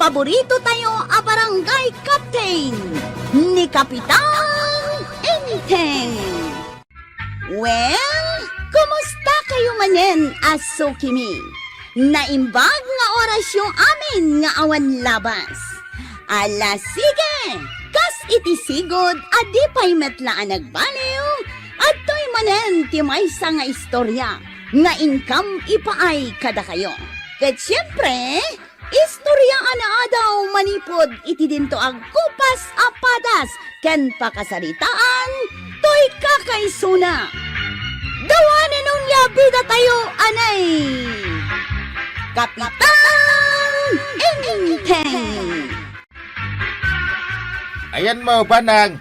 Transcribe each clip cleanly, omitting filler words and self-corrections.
paborito tayo a barangay captain ni Kapitan Enteng. Well, kumusta kayo manen, Asukimi? Naimbag nga oras yung amin nga awan labas. Ala sige, kas itisigod adi pa'y metlaan nagbaliw at to'y manen ti maysa nga istorya nga income ipaay kada kayo. Ket siyempre, istorya ana daw manipod iti dinto ag kupas apadas ken pakasaritaan to'y kakaisuna. Dawanan nung yabida tayo anay Kapitan Enteng. Ayan mo, Banang.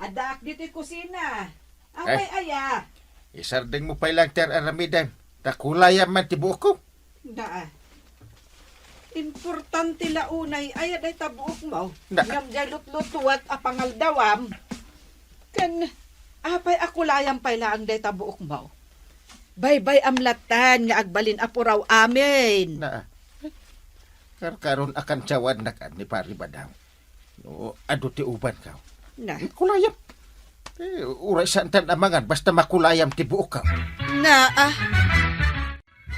Adak dito kusina. Apay aya. Isarding mo pa ilang ter aramidan. Takulaya man tibuok ko. Daa. Importante launay aya day tabuok mo. Da. Ngam jay lutlutuat apangal dawam. Kan apay akulayam pay laang day tabuok mo. Bye-bye amlatan nga agbalin apuraw amin. Na. Karkaron akan cawan na kan ni Pari Badaw. No, ado ti uban ka. Na. Kulayam. Uray santan amangan basta makulayam tibuok ka. Na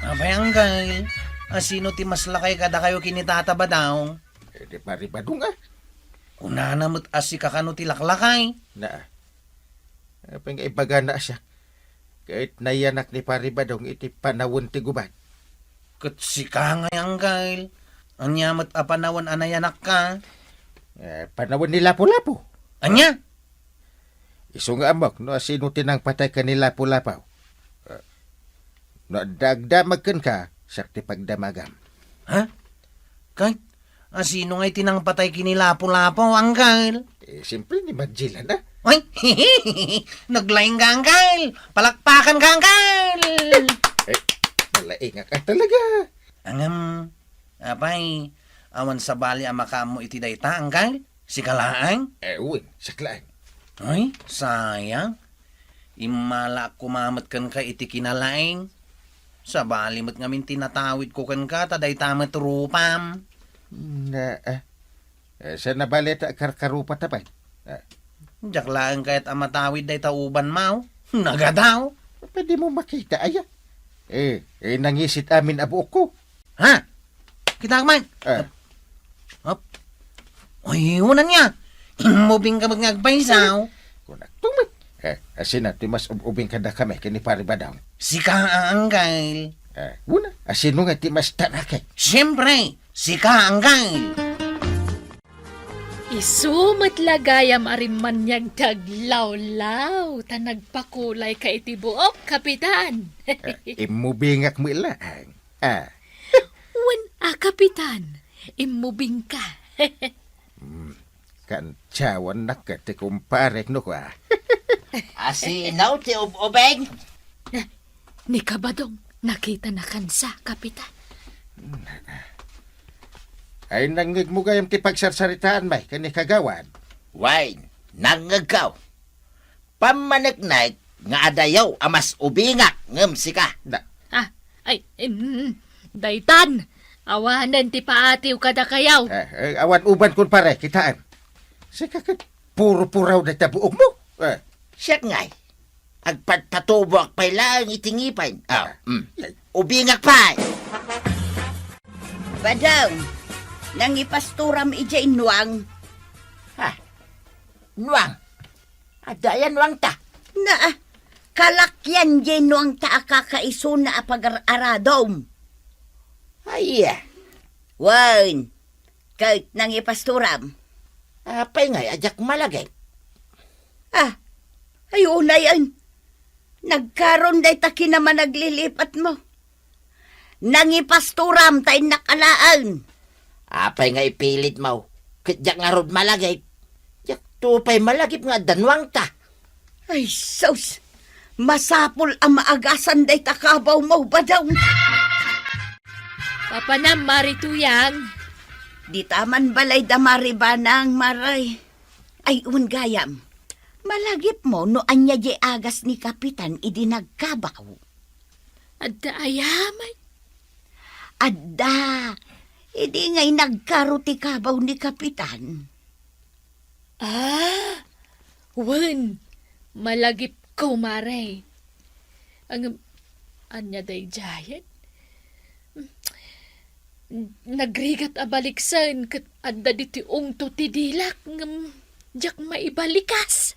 Abay anggay, asino ti mas lakay kada kayo kinitataba daw? Di Pari Badung ah. Unanamot asi kakano ti laklakay. Na. Apeng ibaga na siya. Kahit nayanak ni Pari Badung iti panawon ti guban. Kat si kangay anggay, anyamot apanawan anayanak ka. Panawon ni Lapu-Lapu. Anya? Iso nga amok, no, sino tinang patay ka ni Lapu-Lapaw. No, dagdamagkan ka, sakti pagdamagam. Ha? Kahit, asino nga'y tinang patay kinilapo-lapo anggay? Siyempre ni Magjilan na. Ay, naglaing ka anggay! Palakpakan ka anggay! Malainga ka talaga. Angam, apay, awan sa bali ang makamo iti dayta anggay? Si kalaang? Uwin, saklaan. Ay, sayang. Imala kumamat kan ka iti kinalaing. Sa balimot ngamin tinatawid ko kan ka, taday tamat rupam. Na, sa nabaleta karkarupa tapay. Diyak lang kahit amatawid day tauban mau. Nagadaw. Pwede mo makita, aya. Nangisit amin abuok ko. Ha? Kita man. Hop. Uy, unan niya. Imubing ka magngagpaisaw. Kunak tumit. Asin natin mas ubing ka na kami kini Pari Badaw. Si Kaanggal. Una, asin mo nga ti mas tanakay. Siyempre, si Kaanggal. Isumat lagayam arimanyag taglawlaw, tanagpakulay ka itibuok, Kapitan. Imubingak mo ilang. Wan Kapitan, imubing ka. Kan cawan nak ka ti kumparek no ka. Asinaw ti ubeng. Ni Kabadong, nakita na kansa, Kapitan. Ay nangig mo gayam ti pagsarsaritaan may kani kagawan. Wine, nangagaw. Pamanagnay nga adayaw amas ubingak ngem sika. Daytan, awanan ti paatiw kada kayaw. Awan uban kun pare kitaan. Sika kat puro-puraw na tabuok mo. Siya ngay. Agpatpatubok pa'y lang itingipan. Ubingak pa. Badaw, nang ipasturam ijay nuang. Nuang. Adayan nuang ta. Na, kalakyan jay nuang ta akakaiso na apag-aradom. Ay, Wan, kahit nang ipasturam. apay ngay ajak malagay. Ayun na yan. Nagkaroon day taki naman naglilipat mo. Nangipasturam tayo nakalaan. Apay ngay pilit mo. Kadyak nga rod malagay. Jak tupay malagip nga danwang ta. Ay, sus. Masapol ang maagasan day takabaw mo ba daw? Papanam marituyang. Di taman balay damari ba nang maray? Ay, ungayam. Malagip mo no anya di agas ni Kapitan idinagkabaw. Adda ayamay. Adda, Idi ngay nagkaruti kabaw ni Kapitan. Ah, wen, malagip ko, Maray. Anya day jayan? Nagrigat abaliksan kat adda diti ungto ti dilak ngam jak maibalikas.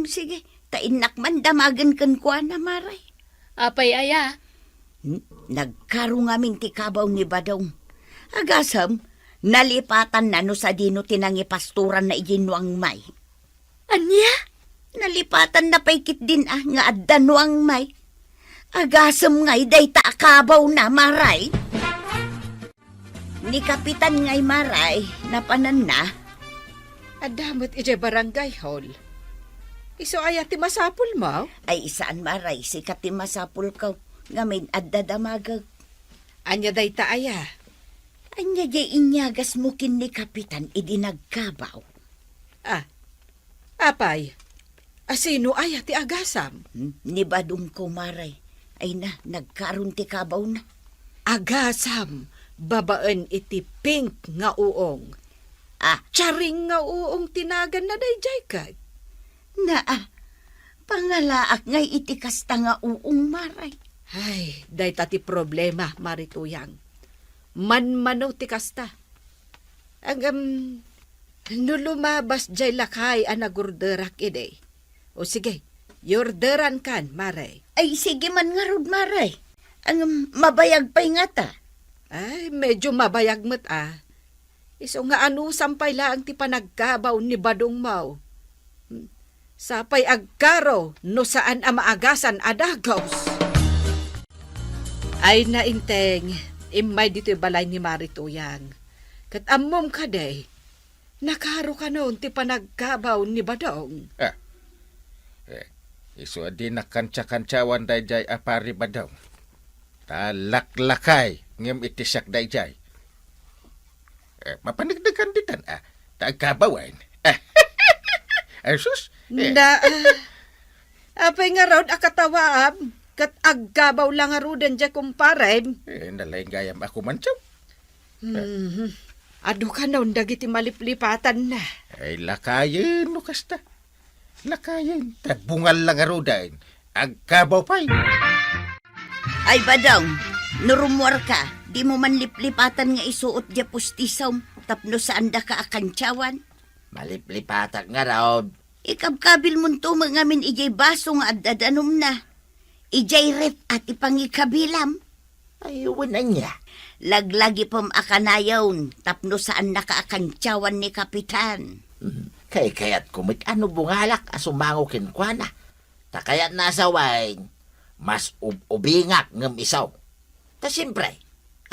Sige. Tainak man damagan kan kwa na, Maray. Apay aya? Nagkaro ngaming ti kabaw ni Badong. Agasam, nalipatan na no sa dino tinangipasturan na iginuang may. Anya? Nalipatan na paikit din nga addanuang may. Agasam ngay day taakabaw na, Maray. Ni Kapitan ngay, Maray, napanan na. Adamot ije barangay hall. Iso aya ti masapul mo? Ay isaan, Maray, si katimasapul ka. Ngamin addadamagag. Anya day ta aya. Anya jay inyagas mo kin ni Kapitan idinagkabaw. Apay, asino aya ti agasam? Ni Badong ko, Maray. Ay na, nagkaroon ti kabaw na. Agasam, babaan iti pink nga uong. Charing nga uong tinagan na day jay kay. Pangalaak ngay iti kasta nga uong, Maray. Ay, day tati problema, Marituyang. Manmano ti kasta. No lumabas jay lakay anagurderak ide. O sige, yorderan kan, Maray. Ay sige man nga rod, Maray. Ang mabayag pa'y nga ta. Ay, medyo mabayag mo't Iso nga ano sampay lang ti panagkabaw ni Badong Mau. Sapay agkaro no saan amaagasan adagaws. Ay nainteng, imay dito'y balay ni Marituyang. Kat amom ka day, nakaro ka noon ti panagkabaw ni Badong. Isu adi nakansya-kansyawan dayjay apari Badong. Talaklakay ngem itisak dayjay. Mapanigdagan ditan taagkabawan. Sus. Apay nga raw akatawaam, kat aggabaw lang nga rudan dya kumparen. Nalaing gayam ako manchaw. Ado ka noon dagiti maliplipatan na. Ay lakayin no kasta. Lakayin. Tabungal lang arudain. Agkabaw pa'y. Ay Badong, nurumwar ka. Di mo man liplipatan nga isuot dya pustisaw. Tapno saan da ka akantyawan. Maliplipatak nga raw. Ikabkabil mo tumang ngamin ijay baso nga adadanom na. Ijay rep at ipangikabilam. Ay, wala niya. Laglagi pam akanayawn, tapno saan nakaakantyawan ni Kapitan. Kaya't kumit ano bungalak asumango kinkwana. Takayat nasa wine, mas ubingak ngem isaw. Ta siyempre,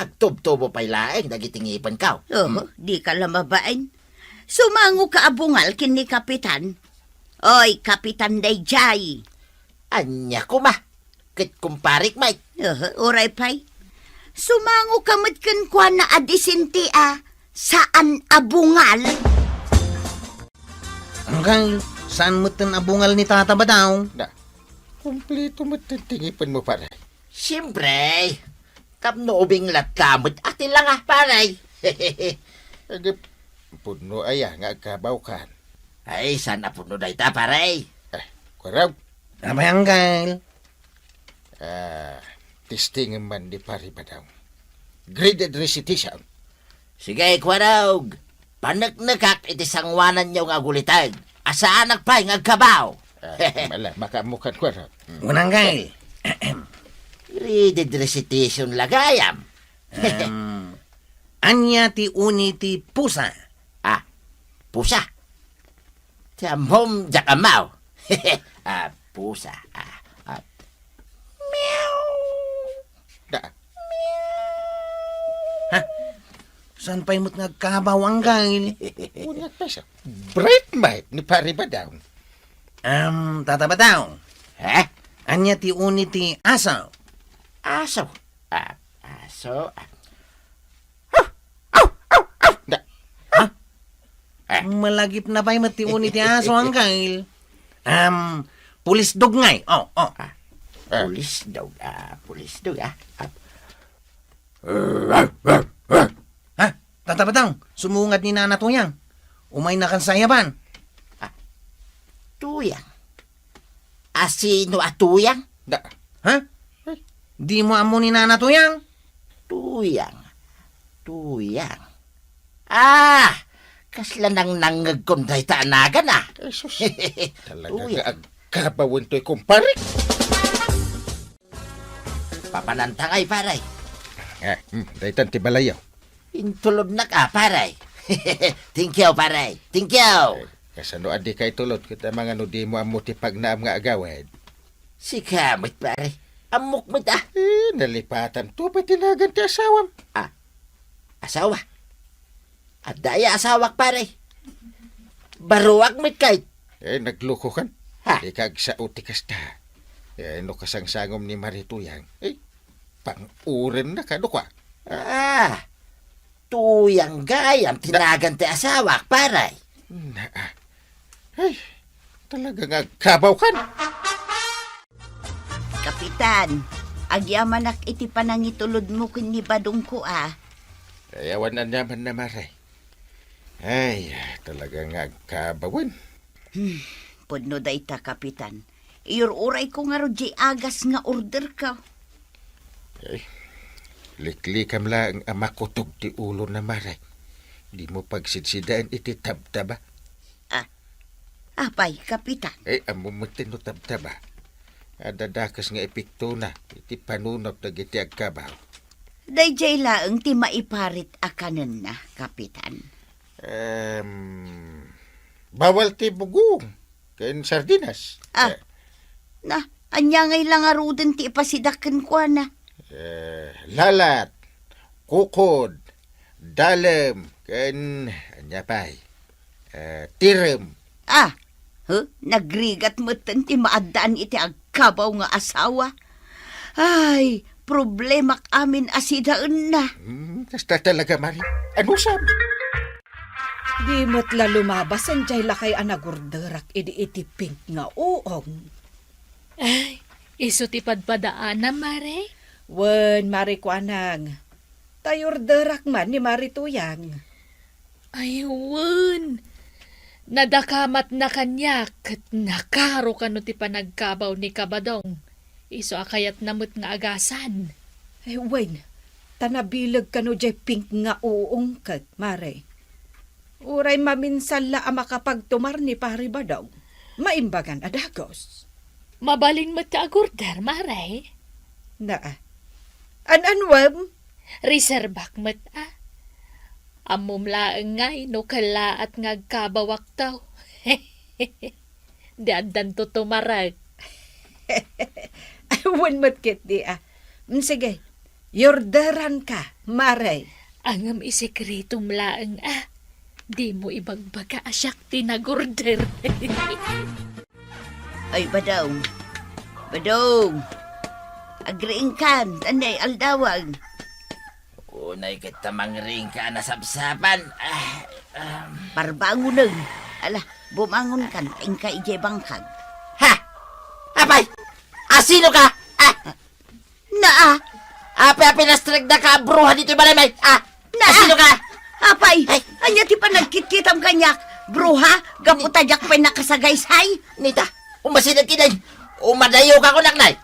agtub-tubo pa'y laeng dagitingipan kaw. Di ka lamabain. Sumango ka abungal kin ni Kapitan. Oy, Kapitan Dayjay. Anya kuma, kit kumparik Mike. Oray pay. Sumango ka matkan kwa na adisinti saan abungal? Hanggang saan mo tan abungal ni Tata Badaw? Kompleto matintingipan mo paray. Siyempre, kapno ubing latkamot ati lang paray. Agap, puno aya nga agkabaw kan. Ay, sana puno day ta paray. Kuraw. Abay hanggang. Testing man di pari Badong. Graded recitation. Sige, kwarog. Panagnagak iti sangwanan niyo nga gulitan. Asaan nagpay nga kabaw. Mala, makamukan kuraw. Unang gal. Readed recitation lagayam. Anya ti uni ti pusa. Pusa. Tiamhom jakamaw. Pusa. Meow. Saan pa'y mo't nagkabaw ang gal? Unat pa siya. Bright might ni pari Badong. Tata Badaw. Anya ti uni ti asaw. Aso. Aso. Malagip na pa'y mati uni ti aso ang gal. Pulis dog ngay. Pulis dog. Pulis dog. Bata-batang, sumungat ni Nana Tuyang. Umay na kan sayaban. Tuyang. Asino at tuyang? Da, Ha? Di mo amo ni Nana Tuyang? Tuyang. Tuyang. Ah! Kasla nang nangagkon day taanagan ah. Jesus. Talaga Tuyang. nga agkabawin to'y kumpare. Papanantangay, paray. Daytan ti balayaw. Intulod na ka, paray. Thank you, paray. Thank you. Kasano adi kay tulot kita mga no di mo amo ti pagnaam nga agawid. Si kamit, paray. Amok mo ta. Nalipatan to pa tinagan ti asawam. Asawa. At daya asawak, paray. Baruak mit kay. Nagluko kan. Ha? Di kag sa utikas ta. No kasangsangom ni Marituyang. Pang-uren na kadukwa. Tuyang gayam tinagan ti asawak, paray. Talagang agkabaw kan. Kapitan, agyamanak iti panangitulod mo kini badong ko Ayawan na naman na maray. Talagang agkabawan. Pudno dayta, kapitan. Iyor uray ko nga rodji agas nga order ka. Liklikam lang ang makutog ti ulo na maray. Di mo pagsidsidaan iti tabtaba. Apay, kapitan. Amumatin no tabtaba. Adadakas nga epikto na iti panunot na iti agkabaw. Dayjay laeng ti maiparit akanen na, kapitan. Bawal ti bugong. Kain sardinas. Na, anyangay lang aruden ti ipasidaken ko na. Lalat, kukod, dalem, kain anyapay, tirem. Nagrigat mo ti maadaan iti agkabaw nga asawa. Ay, problemak amin asidaan na. Kasta talaga, Mari. Ano sabi? Di matla lumabas ang jay lakay anagurderak iti pink nga uong. Ay, iso ti padpadaan na, Mare. Wen, Mari Kwanang. Tayorderak man ni Mari Tuyang. Ayun. Nadakamat na kanya kat nakaro kano ti panagkabaw ni Kabadong. Iso akayat namut nga agasan. Ay, wen, tanabilag kano jay pink nga uong kat, Mare. Uray maminsan la makapagtumar ni Pari Badong. Maimbagan adagos. Mabalin mo ti agurder, Mare. Anwam? Reservak mat Amumlaeng ngay no kalaat ngagkabawak taw. Di adan to tumarag. Wen matkit di Sige, yorderan ka, Mare. Angam isekretong laeng Di mo ibagbaga asyak tinagurder. Ay, Badong. Badong. Agriing kan, tanday aldawag. Unay kita mangring ka na sabsaban. Parbangunan. Ala, bumangon kan, tingka ijay bangkag. Ha? Apay! Asino ka? Naa! Apay nastreg na ka, bruha dito yung malamay. Asino ka? Apay! Ay. Anya ti panagkit-kitam kanyak. Bruha, gaputajak pa nakasagaysay. Nita, umasinag kinay. Umadayo ka ko naknay.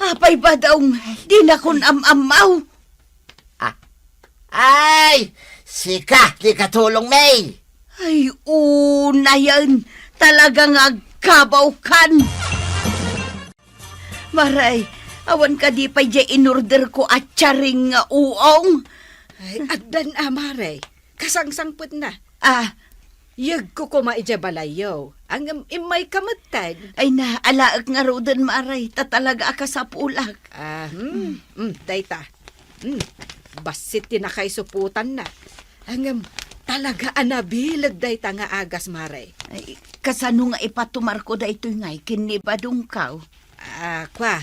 Apay, Badong. Di na kun am-amaw. Ay! Sika, di katulong, May. Ay, una yan. Talagang agkabaw kan. Maray, awan ka di pa dya in-order ko at charing nga uong. Ay, addan Mare. Kasangsangput na. Yag ko kumaidya balayo. Ang imay kamatad. Ay na, alaak nga roden, Maray. Tatalaga ka sa pulag. Dayta. Basit tinakay suputan na. Ang talaga anabilag dayta nga agas, Mare. Ay, kasano nga ipatumar ko da ito ngay, kinibadong kaw. Kwa,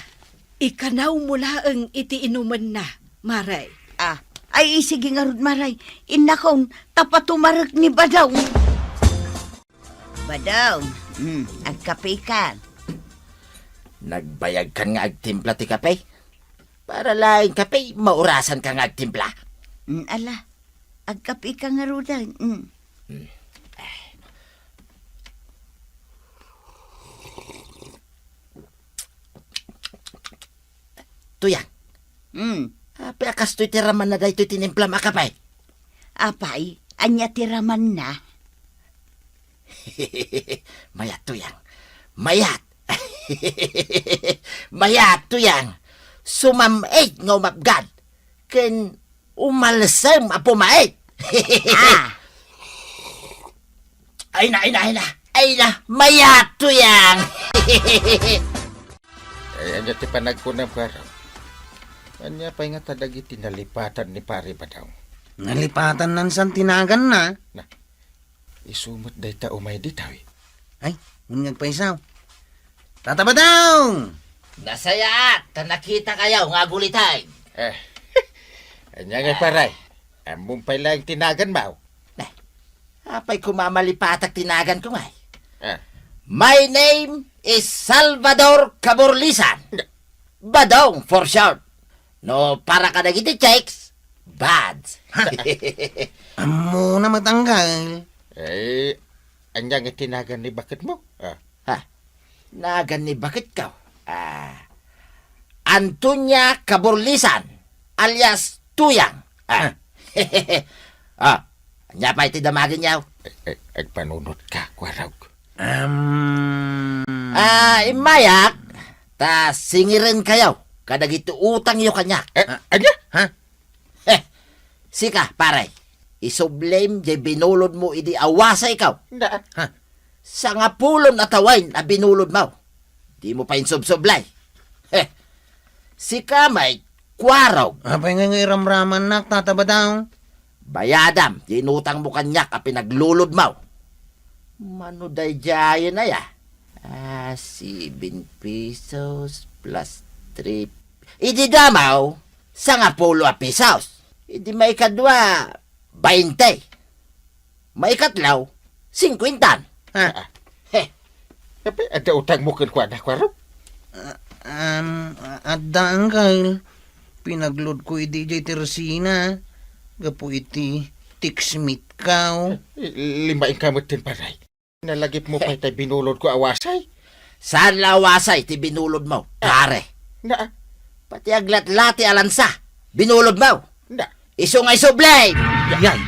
ikanaw mula ang iti inuman na, Mare. Ay, sige nga rod, Maray. Inakon, tapatumarag ni Badong. Badong, agkape ka. Nagbayag kan nga agtimpla ti kape. Para laing kape, maurasan ka nga agtimpla. Ala, Agkapi ka nga rudan. Tuyang, Mm. api akas to'y tiraman na dahi to'y tinimpla makapay. Apay, anya tiraman na. Mayat tuyang. Mayat. Mayat tuyang. Sumamait nga umapgad. Ken umalsam apo mait. Ah, Ay na. Mayat tuyang. Ay, anya ti panagkunam karaw. Anya pa nga tadagi tinalipatan ni pare ba daw? Nalipatan nan san tinagan na. Isumot day ta umay di tawi. Ay, unyag pa isaw. Tataba daw! Nasayaat. Nakita kayaw nga gulitay. Anya nga paray. Among pa lang tinagan mao. Apay kumamalipatak tinagan ko nga. Ah, My name is Salvador Caborlisan. Badong for short. No, para ka nagiti checks, bads. Amo na matanggal. anya nga tinagan ni bakit mo? Nagan ni bakit ka? Antonia Caborlisan, alias Tuyang. Anya pa iti damagin yaw. Agpanunod ka, kwaraw. Imayak, ta singirin kayaw. Kadagito utang yo kanya. Anya? Sika, paray. Isublame jay binulod mo idi awasa ikaw. Na. Sa nga pulon at awain na binulod mo. Di mo pa insubsublay. Sika may kwaraw. Apay nga iramraman nak, tataba daw. Bayadam, dinutang mo kanyak a pinaglulod mo. Manuday jayo na ya. 7 pesos plus 3. Idi damaw, sa nga pulo a pesos. Idi may kadwa, 20. May katlaw, 50. Tapi ada utang mo kan kwada, kwaraw? Adda angkal. Pinaglod ko iti jay Teresina. Gapo iti tiksmit kaw. 5 kamutin paray. Nalagip mo pa itay binulod ko awasay. Saan lawasay ti binulod mo? Pare. Na. Pati aglat-lati alansa. Binulod mo. Na. Iso nga isublay. Yay!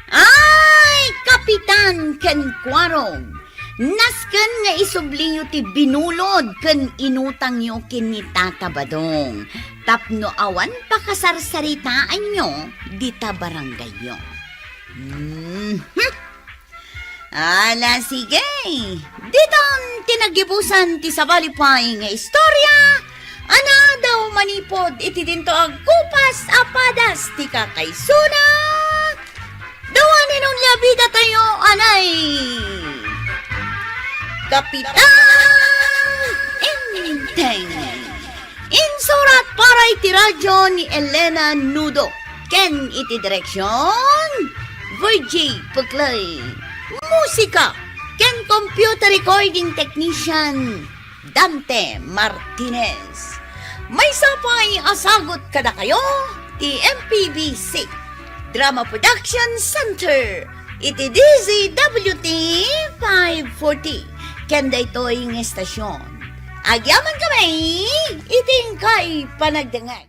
ay, Kapitan ken Kwarong. Nasken nga isubliyo ti binulod ken inutang yo kin ni Tata Badong. Tapno awan pakasarsaritaan nyo di ta barangay yo. Ala, sige. Diton tinagibusan ti sabalipay nga istorya. Ana daw manipod iti dinto agkupas apadas ti kakaysuna. Dawanin ang labida tayo, anay. Kapitan Inteng. Insurat para iti radyo ni Elena Nudo. Ken iti direksyon Virgie Puglay. Musika ken computer recording technician Dante Martinez. May sapay asagot kada kayo ti MPBC Drama Production Center iti DZWT 540 ken daytoy nga estasyon. Agyaman kami iting kay panagdangag.